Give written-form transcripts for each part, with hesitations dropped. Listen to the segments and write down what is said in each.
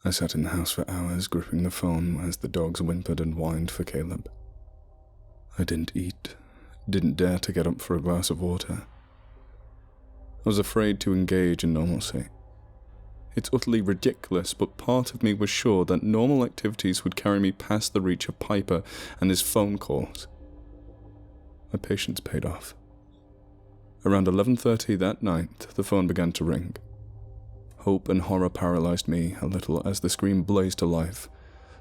I sat in the house for hours, gripping the phone as the dogs whimpered and whined for Caleb. I didn't eat, didn't dare to get up for a glass of water. I was afraid to engage in normalcy. It's utterly ridiculous, but part of me was sure that normal activities would carry me past the reach of Piper and his phone calls. My patience paid off. Around 11:30 that night, the phone began to ring. Hope and horror paralyzed me a little as the screen blazed to life.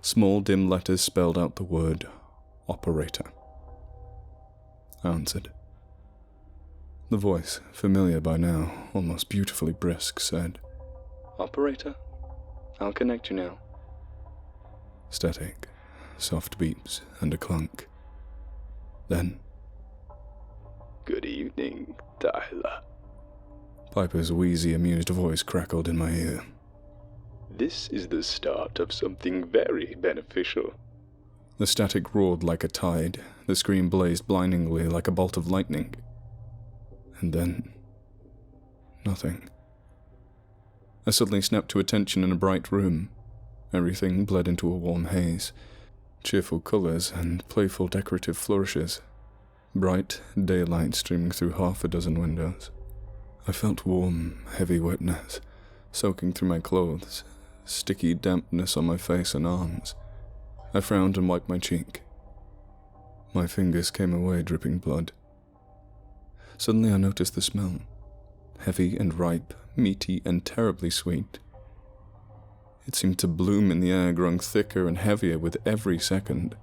Small dim letters spelled out the word, operator. I answered. The voice, familiar by now, almost beautifully brisk, said, "Operator, I'll connect you now." Static, soft beeps, and a clunk. Then, "Good evening, Tyler." Piper's wheezy, amused voice crackled in my ear. "This is the start of something very beneficial." The static roared like a tide. The screen blazed blindingly like a bolt of lightning. And then, nothing. I suddenly snapped to attention in a bright room. Everything bled into a warm haze. Cheerful colors and playful decorative flourishes. Bright daylight streaming through half a dozen windows. I felt warm, heavy wetness, soaking through my clothes, sticky dampness on my face and arms. I frowned and wiped my cheek. My fingers came away dripping blood. Suddenly I noticed the smell. Heavy and ripe, meaty and terribly sweet. It seemed to bloom in the air, growing thicker and heavier with every second.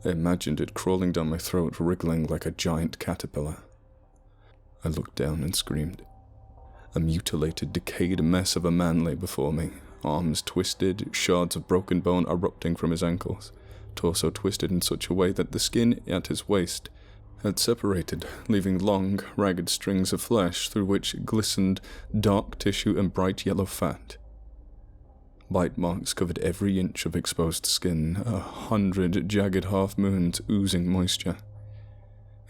I imagined it crawling down my throat, wriggling like a giant caterpillar. I looked down and screamed. A mutilated, decayed mess of a man lay before me, arms twisted, shards of broken bone erupting from his ankles, torso twisted in such a way that the skin at his waist had separated, leaving long, ragged strings of flesh through which glistened dark tissue and bright yellow fat. Bite marks covered every inch of exposed skin, 100 jagged half-moons oozing moisture.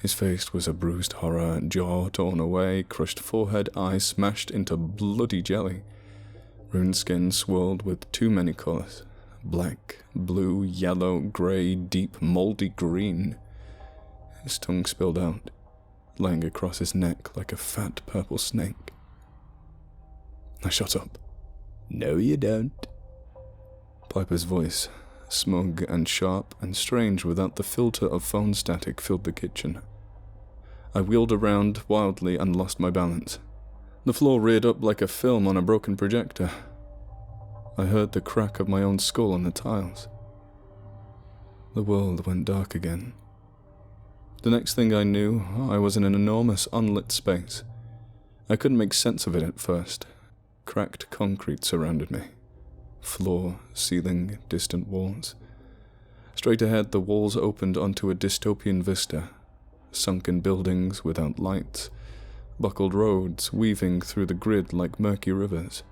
His face was a bruised horror, jaw torn away, crushed forehead, eyes smashed into bloody jelly. Ruined skin swirled with too many colors. Black, blue, yellow, grey, deep, moldy green. His tongue spilled out, laying across his neck like a fat purple snake. I shot up. "No, you don't." Piper's voice, smug and sharp and strange without the filter of phone static, filled the kitchen. I wheeled around wildly and lost my balance. The floor reared up like a film on a broken projector. I heard the crack of my own skull on the tiles. The world went dark again. The next thing I knew, I was in an enormous unlit space. I couldn't make sense of it at first. Cracked concrete surrounded me. Floor, ceiling, distant walls. Straight ahead, the walls opened onto a dystopian vista. Sunken buildings without lights. Buckled roads weaving through the grid like murky rivers.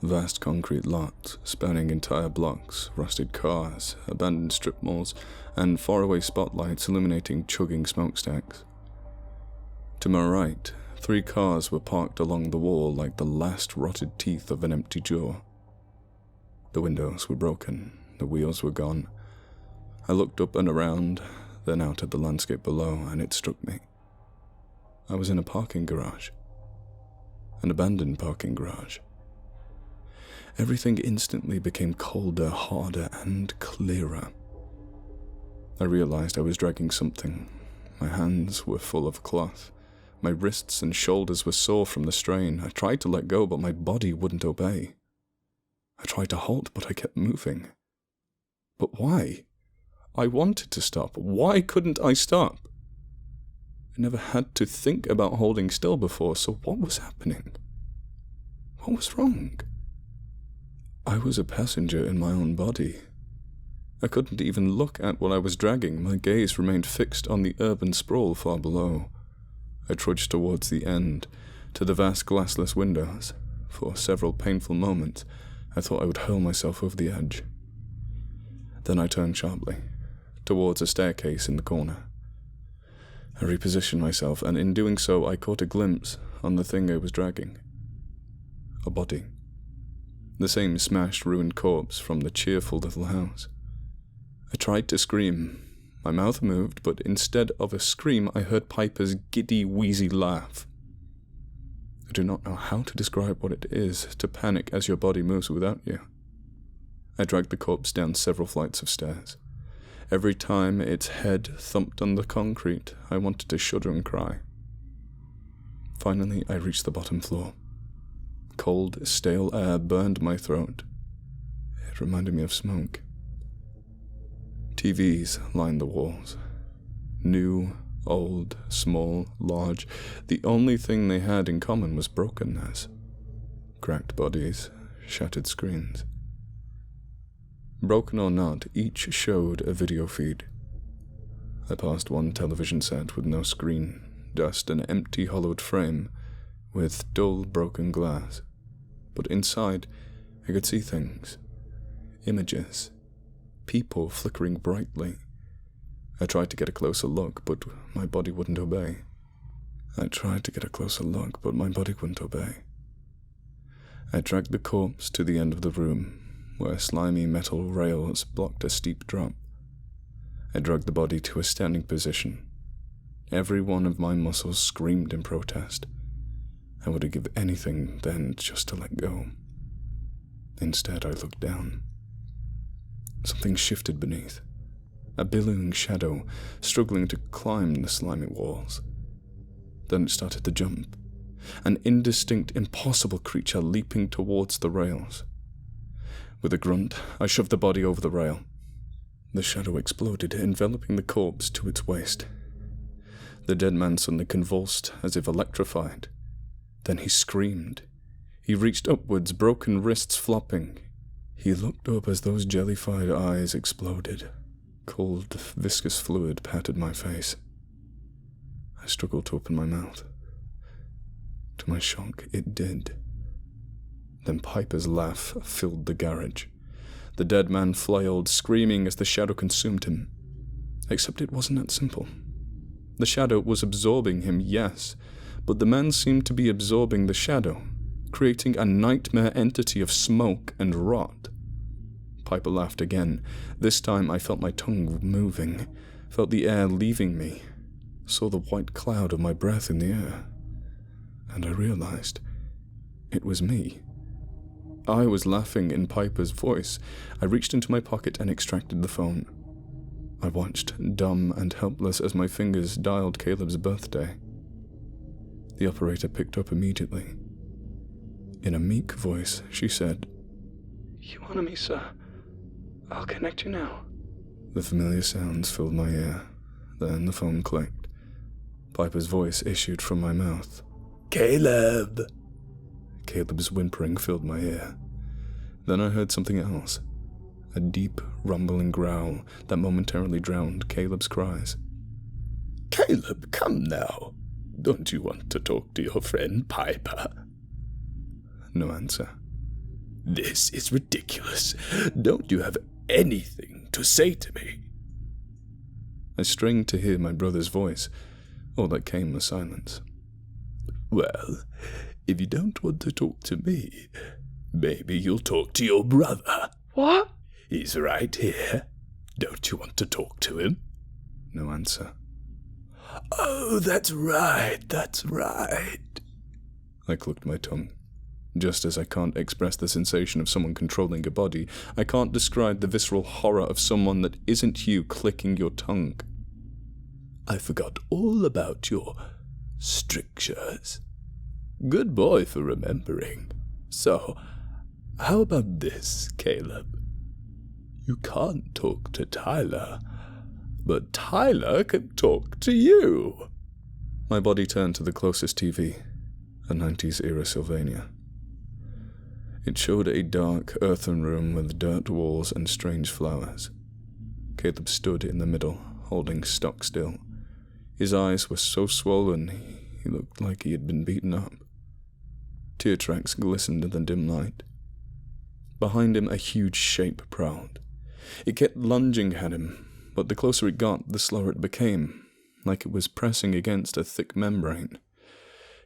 Vast concrete lots spanning entire blocks, rusted cars, abandoned strip malls, and faraway spotlights illuminating chugging smokestacks. To my right, 3 cars were parked along the wall like the last rotted teeth of an empty jaw. The windows were broken, the wheels were gone. I looked up and around, then out at the landscape below, and it struck me. I was in a parking garage. An abandoned parking garage. Everything instantly became colder, harder, and clearer. I realized I was dragging something. My hands were full of cloth. My wrists and shoulders were sore from the strain. I tried to let go, but my body wouldn't obey. I tried to halt, but I kept moving. But why? I wanted to stop. Why couldn't I stop? I never had to think about holding still before, so what was happening? What was wrong? I was a passenger in my own body. I couldn't even look at what I was dragging. My gaze remained fixed on the urban sprawl far below. I trudged towards the end, to the vast glassless windows. For several painful moments, I thought I would hurl myself over the edge. Then I turned sharply, towards a staircase in the corner. I repositioned myself, and in doing so I caught a glimpse on the thing I was dragging. A body. The same smashed, ruined corpse from the cheerful little house. I tried to scream. My mouth moved, but instead of a scream, I heard Piper's giddy, wheezy laugh. I do not know how to describe what it is to panic as your body moves without you. I dragged the corpse down several flights of stairs. Every time its head thumped on the concrete, I wanted to shudder and cry. Finally, I reached the bottom floor. Cold, stale air burned my throat. It reminded me of smoke. TVs lined the walls. New, old, small, large. The only thing they had in common was brokenness. Cracked bodies, shattered screens. Broken or not, each showed a video feed. I passed one television set with no screen, just an empty hollowed frame with dull broken glass. But inside, I could see things. Images. People flickering brightly. I tried to get a closer look, but my body wouldn't obey. I dragged the corpse to the end of the room, where slimy metal rails blocked a steep drop. I dragged the body to a standing position. Every one of my muscles screamed in protest. I would have given anything then just to let go. Instead, I looked down. Something shifted beneath. A billowing shadow, struggling to climb the slimy walls. Then it started to jump. An indistinct, impossible creature leaping towards the rails. With a grunt, I shoved the body over the rail. The shadow exploded, enveloping the corpse to its waist. The dead man suddenly convulsed, as if electrified. Then he screamed. He reached upwards, broken wrists flopping. He looked up as those jellified eyes exploded. Cold, viscous fluid patted my face. I struggled to open my mouth. To my shock, it did. Then Piper's laugh filled the garage. The dead man flailed, screaming as the shadow consumed him. Except it wasn't that simple. The shadow was absorbing him, yes, but the man seemed to be absorbing the shadow, creating a nightmare entity of smoke and rot. Piper laughed again. This time I felt my tongue moving, felt the air leaving me, saw the white cloud of my breath in the air. And I realized it was me. I was laughing in Piper's voice. I reached into my pocket and extracted the phone. I watched, dumb and helpless, as my fingers dialed Caleb's birthday. The operator picked up immediately. In a meek voice, she said, "You honor me, sir. I'll connect you now." The familiar sounds filled my ear. Then the phone clicked. Piper's voice issued from my mouth. "Caleb!" Caleb's whimpering filled my ear. Then I heard something else. A deep, rumbling growl that momentarily drowned Caleb's cries. "Caleb, come now. Don't you want to talk to your friend Piper?" No answer. "This is ridiculous. Don't you have anything to say to me?" I strained to hear my brother's voice. All that came was silence. "Well, if you don't want to talk to me, maybe you'll talk to your brother." "What?" "He's right here. Don't you want to talk to him?" No answer. "Oh, that's right. I clucked my tongue. Just as I can't express the sensation of someone controlling a body, I can't describe the visceral horror of someone that isn't you clicking your tongue. "I forgot all about your strictures. Good boy for remembering. So, how about this, Caleb? You can't talk to Tyler, but Tyler can talk to you." My body turned to the closest TV, a 90s-era Sylvania. It showed a dark, earthen room with dirt walls and strange flowers. Caleb stood in the middle, holding stock still. His eyes were so swollen, he looked like he had been beaten up. Tear tracks glistened in the dim light. Behind him, a huge shape prowled. It kept lunging at him, but the closer it got, the slower it became, like it was pressing against a thick membrane.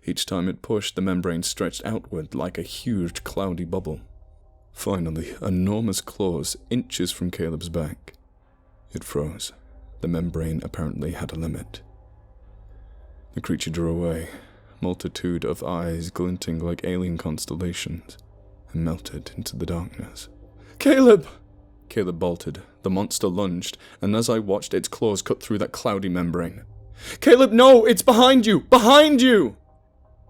Each time it pushed, the membrane stretched outward like a huge cloudy bubble. Finally, enormous claws inches from Caleb's back. It froze. The membrane apparently had a limit. The creature drew away, multitude of eyes glinting like alien constellations, and melted into the darkness. "Caleb!" Caleb bolted. The monster lunged, and as I watched, its claws cut through that cloudy membrane. "Caleb, no! It's behind you! Behind you!"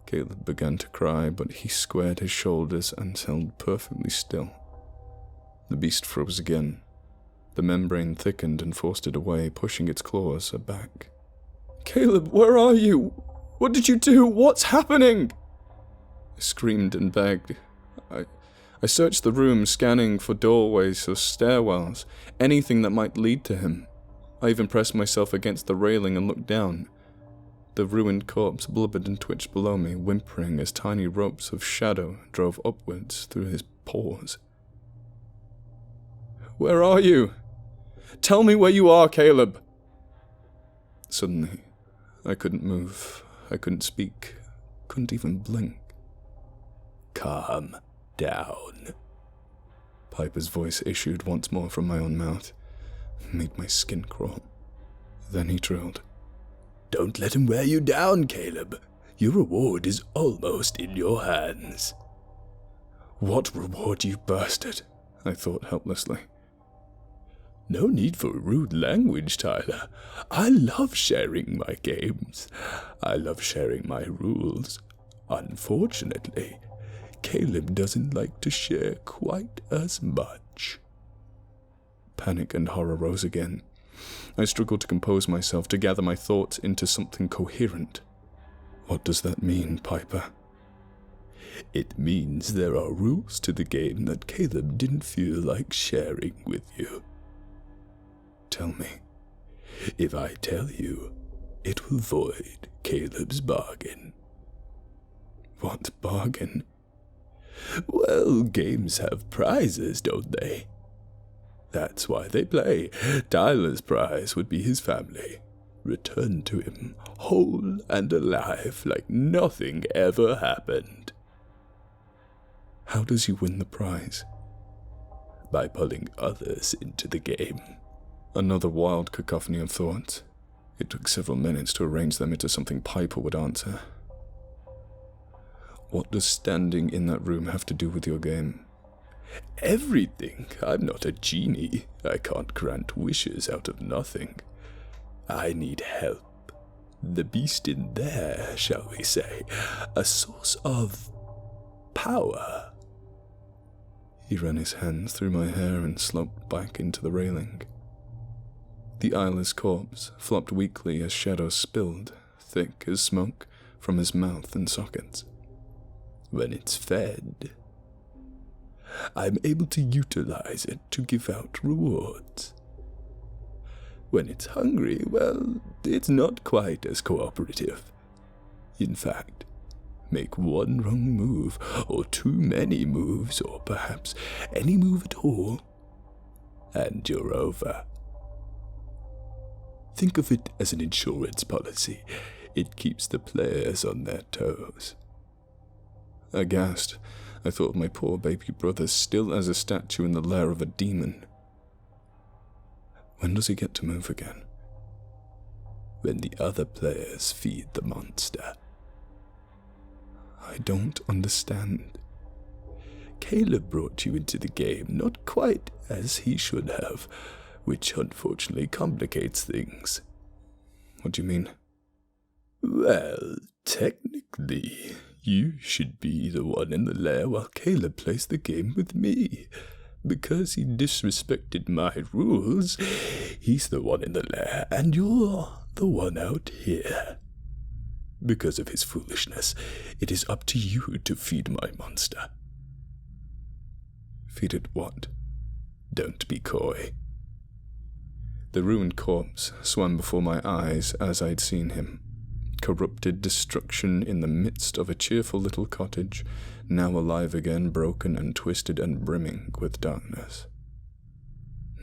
Caleb began to cry, but he squared his shoulders and held perfectly still. The beast froze again. The membrane thickened and forced it away, pushing its claws back. "Caleb, where are you? What did you do? What's happening?" I screamed and begged. I searched the room, scanning for doorways or stairwells, anything that might lead to him. I even pressed myself against the railing and looked down. The ruined corpse blubbered and twitched below me, whimpering as tiny ropes of shadow drove upwards through his pores. "Where are you? Tell me where you are, Caleb!" Suddenly, I couldn't move. I couldn't speak. Couldn't even blink. "Calm down." Piper's voice issued once more from my own mouth. Made my skin crawl. Then he trilled. "Don't let him wear you down, Caleb. Your reward is almost in your hands." "What reward, you bastard?" I thought helplessly. "No need for rude language, Tyler. I love sharing my games. I love sharing my rules. Unfortunately, Caleb doesn't like to share quite as much." Panic and horror rose again. I struggled to compose myself, to gather my thoughts into something coherent. "What does that mean, Piper?" "It means there are rules to the game that Caleb didn't feel like sharing with you." "Tell me." "If I tell you, it will void Caleb's bargain." "What bargain?" "Well, games have prizes, don't they? That's why they play. Tyler's prize would be his family. Returned to him, whole and alive, like nothing ever happened." "How does he win the prize?" "By pulling others into the game." Another wild cacophony of thoughts. It took several minutes to arrange them into something Piper would answer. "What does standing in that room have to do with your game?" "Everything. I'm not a genie. I can't grant wishes out of nothing. I need help. The beast in there, shall we say, a source of power." He ran his hands through my hair and sloped back into the railing. The eyeless corpse flopped weakly as shadows spilled, thick as smoke, from his mouth and sockets. "When it's fed, I'm able to utilize it to give out rewards. When it's hungry, well, it's not quite as cooperative. In fact, make one wrong move, or too many moves, or perhaps any move at all, and you're over. Think of it as an insurance policy. It keeps the players on their toes." Aghast, I thought of my poor baby brother, still as a statue in the lair of a demon. "When does he get to move again?" "When the other players feed the monster." "I don't understand." "Caleb brought you into the game, not quite as he should have, which unfortunately complicates things." "What do you mean?" "Well, technically, you should be the one in the lair while Caleb plays the game with me. Because he disrespected my rules, he's the one in the lair, and you're the one out here. Because of his foolishness, it is up to you to feed my monster." "Feed it what?" "Don't be coy." The ruined corpse swam before my eyes as I'd seen him. Corrupted destruction in the midst of a cheerful little cottage, now alive again, broken and twisted and brimming with darkness.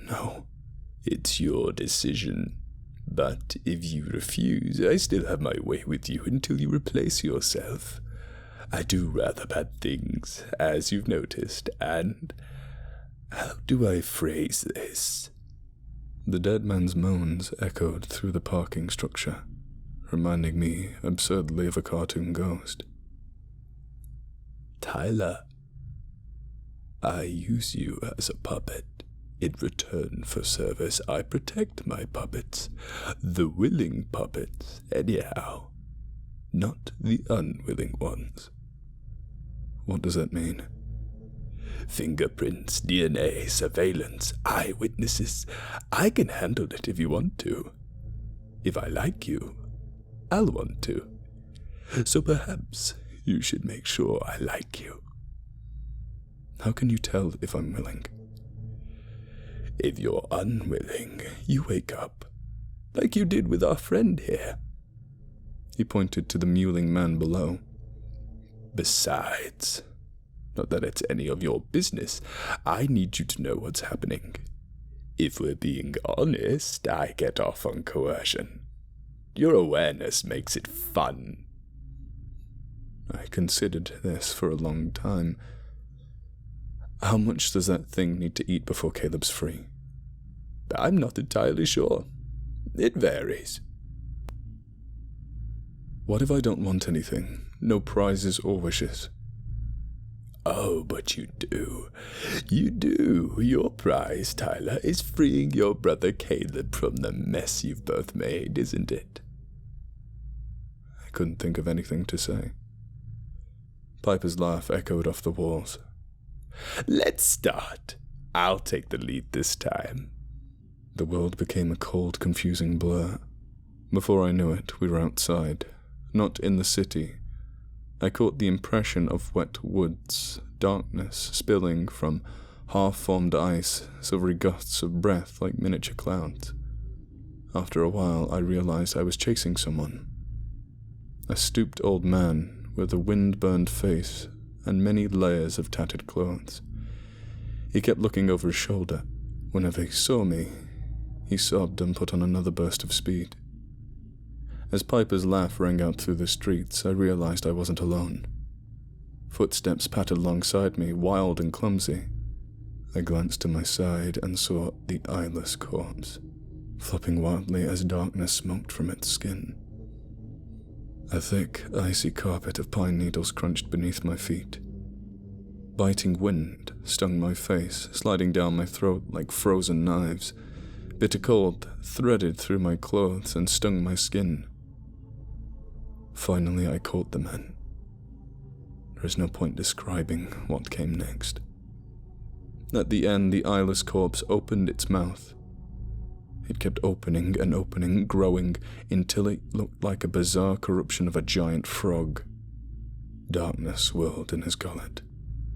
"No." "It's your decision. But if you refuse, I still have my way with you until you replace yourself. I do rather bad things, as you've noticed, and How do I phrase this? The dead man's moans echoed through the parking structure, reminding me absurdly of a cartoon ghost. Tyler, I use you as a puppet. In return for service, I protect my puppets, the willing puppets, anyhow, not the unwilling ones. What does that mean? Fingerprints, DNA, surveillance, eyewitnesses. I can handle it if you want to. If I like you, I'll want to. So perhaps you should make sure I like you. How can you tell if I'm willing? If you're unwilling, you wake up, like you did with our friend here. He pointed to the mewling man below. Besides, not that it's any of your business, I need you to know what's happening. If we're being honest, I get off on coercion. Your awareness makes it fun. I considered this for a long time. How much does that thing need to eat before Caleb's free? I'm not entirely sure. It varies. What if I don't want anything? No prizes or wishes? Oh, but you do. You do. Your prize, Tyler, is freeing your brother Caleb from the mess you've both made, isn't it? I couldn't think of anything to say. Piper's laugh echoed off the walls. Let's start. I'll take the lead this time. The world became a cold, confusing blur. Before I knew it, we were outside, not in the city. I caught the impression of wet woods, darkness spilling from half-formed ice, silvery gusts of breath like miniature clouds. After a while, I realized I was chasing someone. A stooped old man with a wind-burned face and many layers of tattered clothes. He kept looking over his shoulder. Whenever he saw me, he sobbed and put on another burst of speed. As Piper's laugh rang out through the streets, I realized I wasn't alone. Footsteps pattered alongside me, wild and clumsy. I glanced to my side and saw the eyeless corpse, flopping wildly as darkness smoked from its skin. A thick, icy carpet of pine needles crunched beneath my feet. Biting wind stung my face, sliding down my throat like frozen knives. Bitter cold threaded through my clothes and stung my skin. Finally, I caught the man. There is no point describing what came next. At the end, the eyeless corpse opened its mouth. It kept opening and opening, growing, until it looked like a bizarre corruption of a giant frog. Darkness swirled in his gullet,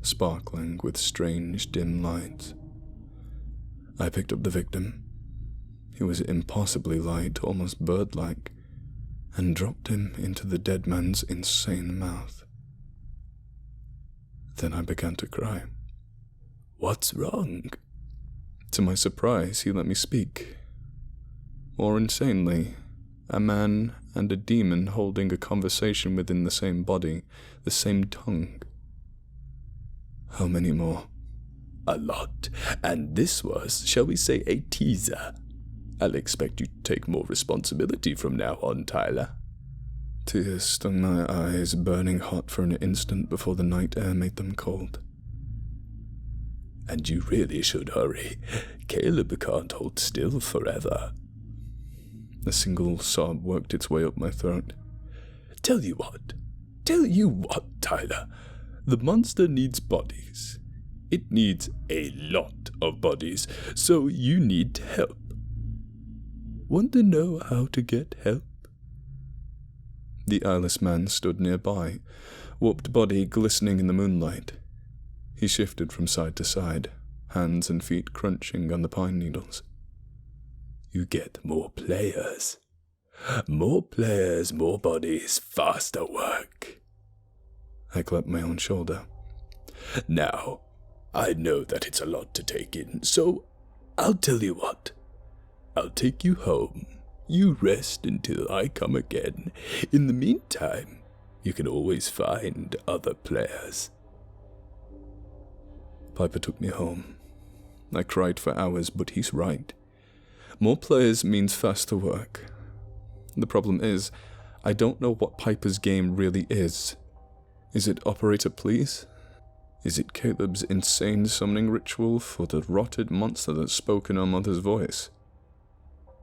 sparkling with strange dim lights. I picked up the victim. He was impossibly light, almost bird-like, and dropped him into the dead man's insane mouth. Then I began to cry. What's wrong? To my surprise, he let me speak. More insanely, a man and a demon holding a conversation within the same body, the same tongue. How many more? A lot. And this was, shall we say, a teaser. I'll expect you to take more responsibility from now on, Tyler. Tears stung my eyes, burning hot for an instant before the night air made them cold. And you really should hurry. Caleb can't hold still forever. A single sob worked its way up my throat. Tell you what, Tyler. The monster needs bodies. It needs a lot of bodies, so you need help. Want to know how to get help? The eyeless man stood nearby, warped body glistening in the moonlight. He shifted from side to side, hands and feet crunching on the pine needles. You get more players. More players, more bodies, faster work. I clapped my own shoulder. Now, I know that it's a lot to take in, so I'll tell you what. I'll take you home. You rest until I come again. In the meantime, you can always find other players. Piper took me home. I cried for hours, but he's right. More players means faster work. The problem is, I don't know what Piper's game really is. Is it Operator Please? Is it Caleb's insane summoning ritual for the rotted monster that spoke in our mother's voice?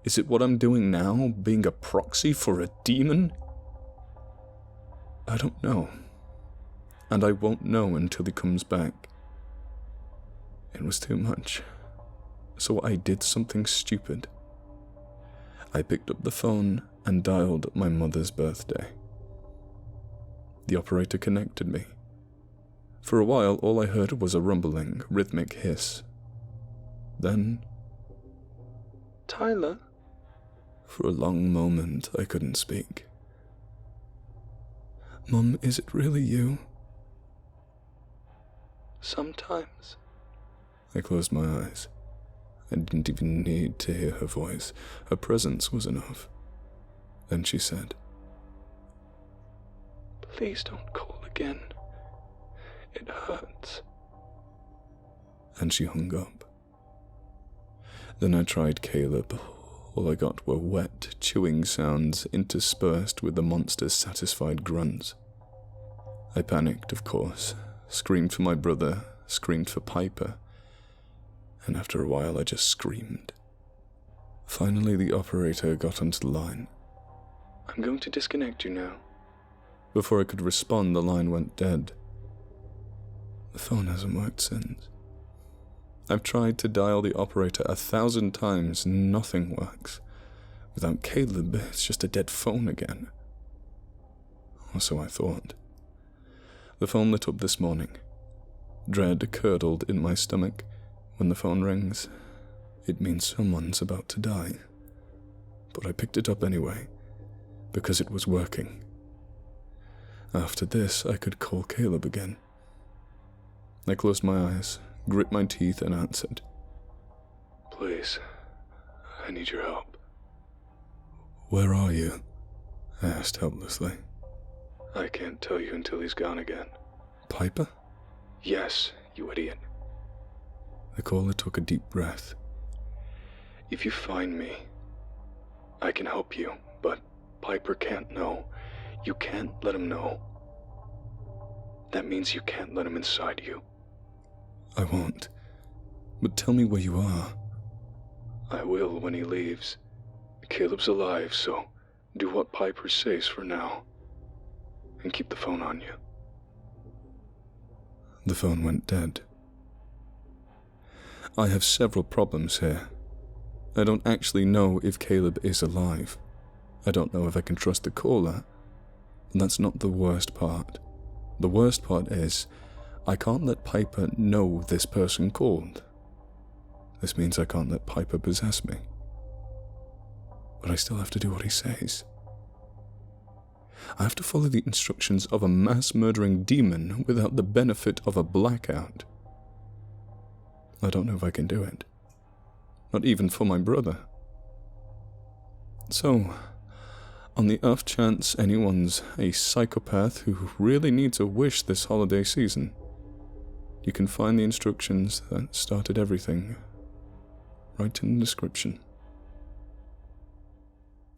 Is it what I'm doing now, being a proxy for a demon? I don't know. And I won't know until he comes back. It was too much. So I did something stupid. I picked up the phone and dialed my mother's birthday. The operator connected me. For a while, all I heard was a rumbling, rhythmic hiss. Then, Tyler? For a long moment, I couldn't speak. Mum, is it really you? Sometimes. I closed my eyes. I didn't even need to hear her voice. Her presence was enough. Then she said, Please don't call again. It hurts. And she hung up. Then I tried Caleb. All I got were wet, chewing sounds interspersed with the monster's satisfied grunts. I panicked, of course, screamed for my brother, screamed for Piper, and after a while I just screamed. Finally, the operator got onto the line. I'm going to disconnect you now. Before I could respond, the line went dead. The phone hasn't worked since. I've tried to dial the operator 1,000 times, nothing works. Without Caleb, it's just a dead phone again. Or so I thought. The phone lit up this morning. Dread curdled in my stomach. When the phone rings, it means someone's about to die. But I picked it up anyway, because it was working. After this, I could call Caleb again. I closed my eyes, grit my teeth, and answered. Please, I need your help. Where are you? I asked helplessly. I can't tell you until he's gone again. Piper? Yes, you idiot. The caller took a deep breath. If you find me, I can help you, but Piper can't know. You can't let him know. That means you can't let him inside you. I won't. But tell me where you are. I will when he leaves. Caleb's alive, so do what Piper says for now. And keep the phone on you. The phone went dead. I have several problems here. I don't actually know if Caleb is alive. I don't know if I can trust the caller. And that's not the worst part. The worst part is, I can't let Piper know this person called. This means I can't let Piper possess me. But I still have to do what he says. I have to follow the instructions of a mass-murdering demon without the benefit of a blackout. I don't know if I can do it. Not even for my brother. So, on the off chance anyone's a psychopath who really needs a wish this holiday season, you can find the instructions that started everything right in the description.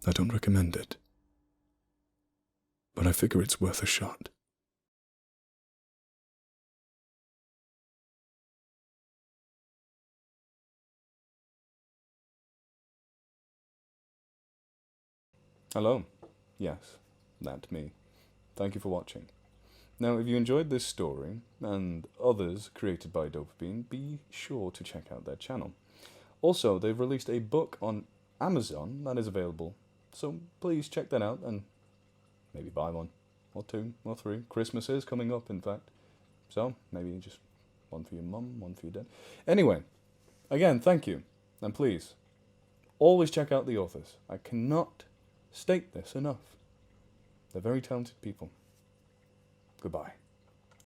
I don't recommend it, but I figure it's worth a shot. Hello. Yes, that's me. Thank you for watching. Now, if you enjoyed this story, and others created by Dopabeane, be sure to check out their channel. Also, they've released a book on Amazon that is available, so please check that out and maybe buy one, or two, or three. Christmas is coming up, in fact. So, maybe just one for your mum, one for your dad. Anyway, again, thank you, and please, always check out the authors. I cannot state this enough. They're very talented people. Goodbye.